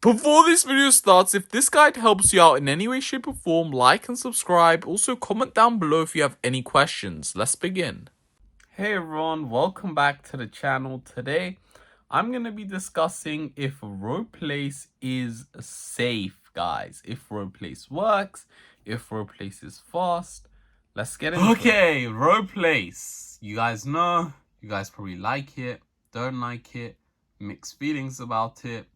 Before this video starts, if this guide helps you out in any way, shape or form, like and subscribe. Also comment down below if you have any questions. Let's begin. Hey everyone, welcome back to the channel. Today, I'm going to be discussing if Ro.Place is safe, guys. If Ro.Place works, if Ro.Place is fast. Let's get into it. Okay, Ro.Place. You guys know, you guys probably like it, don't like it, mixed feelings about it.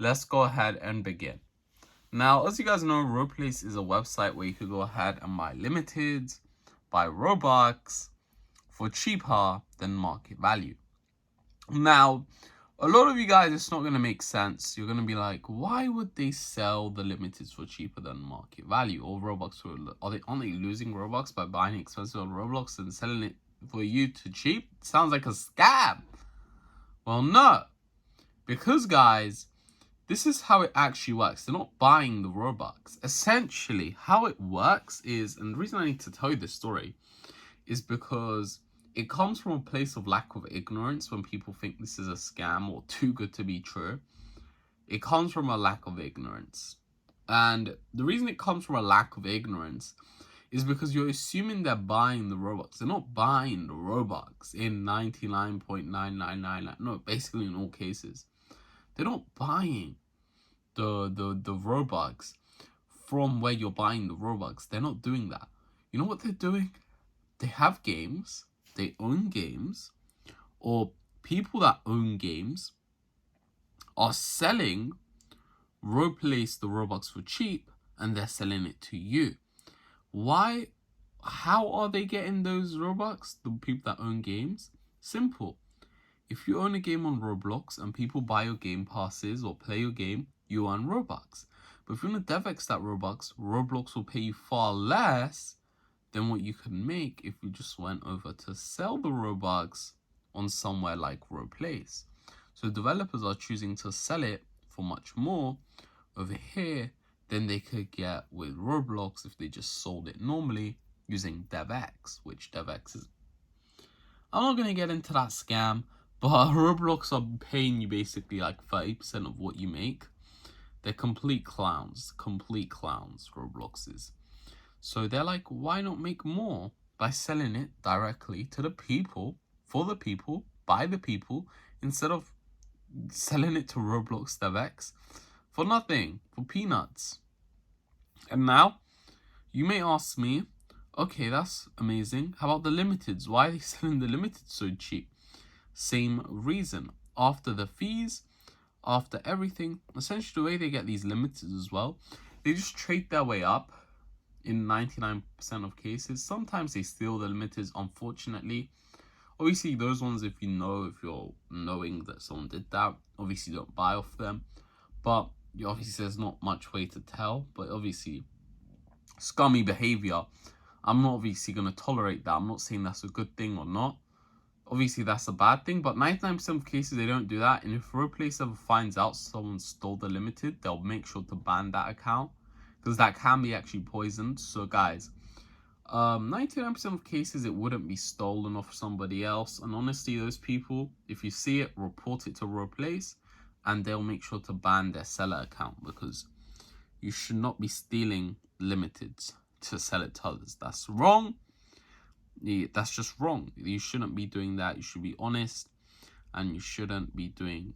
Let's go ahead and begin. Now, as you guys know, Ro.Place is a website where you could go ahead and buy limiteds, buy Robux for cheaper than market value. Now, a lot of you guys, it's not going to make sense. You're going to be like, why would they sell the limiteds for cheaper than market value? Or Robux, aren't they losing Robux by buying expensive on Roblox and selling it for you to cheap? Sounds like a scam. Well, no. Because, guys, this is how it actually works. They're not buying the Robux. Essentially, how it works is, and the reason I need to tell you this story is because it comes from a place of lack of ignorance when people think this is a scam or too good to be true. It comes from a lack of ignorance. And the reason it comes from a lack of ignorance is because you're assuming they're buying the Robux. They're not buying the Robux in 99.9999. No, basically in all cases. They're not buying the Robux from where you're buying the Robux. They're not doing that. You know what they're doing? They have games. They own games. Or people that own games are selling Ro.Place the Robux for cheap and they're selling it to you. Why? How are they getting those Robux? The people that own games? Simple. If you own a game on Roblox and people buy your game passes or play your game, you earn Robux. But if you want to DevX that Roblox will pay you far less than what you can make if you just went over to sell the Robux on somewhere like Ro.Place. So developers are choosing to sell it for much more over here than they could get with Roblox if they just sold it normally using DevX, which DevX is... I'm not going to get into that scam. But Roblox are paying you basically like 30% of what you make. They're complete clowns, Roblox is. So they're like, why not make more by selling it directly to the people, for the people, by the people, instead of selling it to Roblox DevX for nothing, for peanuts. And now, you may ask me, okay, that's amazing. How about the limiteds? Why are they selling the limiteds so cheap? Same reason. After the fees, after everything, essentially the way they get these limiteds as well, they just trade their way up in 99% of cases. Sometimes they steal the limiteds, unfortunately. Obviously, those ones, if you're knowing that someone did that, obviously don't buy off them. But obviously there's not much way to tell. But obviously, scummy behavior, I'm not obviously going to tolerate that. I'm not saying that's a good thing or not. Obviously, that's a bad thing, but 99% of cases, they don't do that. And if Ro.Place ever finds out someone stole the limited, they'll make sure to ban that account because that can be actually poisoned. So, guys, 99% of cases, it wouldn't be stolen off somebody else. And honestly, those people, if you see it, report it to Ro.Place and they'll make sure to ban their seller account because you should not be stealing limiteds to sell it to others. That's wrong. That's just wrong. You shouldn't be doing that. You should be honest and you shouldn't be doing,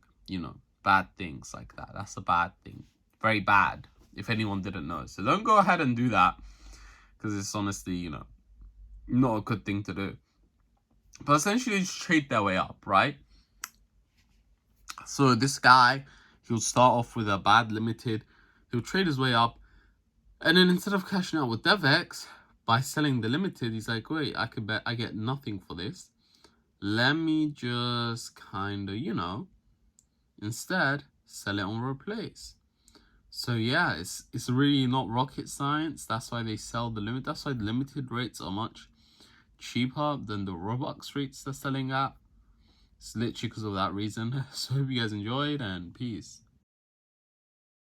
bad things like that. That's a bad thing. Very bad, if anyone didn't know. So don't go ahead and do that because it's honestly, not a good thing to do. But essentially, just trade their way up, right? So this guy, he'll start off with a bad limited. He'll trade his way up. And then instead of cashing out with DevX, by selling the limited, he's like, wait, I get nothing for this. Let me just kind of, instead sell it on Ro.Place. So yeah, it's really not rocket science. That's why they sell the limit. That's why the limited rates are much cheaper than the Robux rates they're selling at. It's literally because of that reason. So hope you guys enjoyed and peace.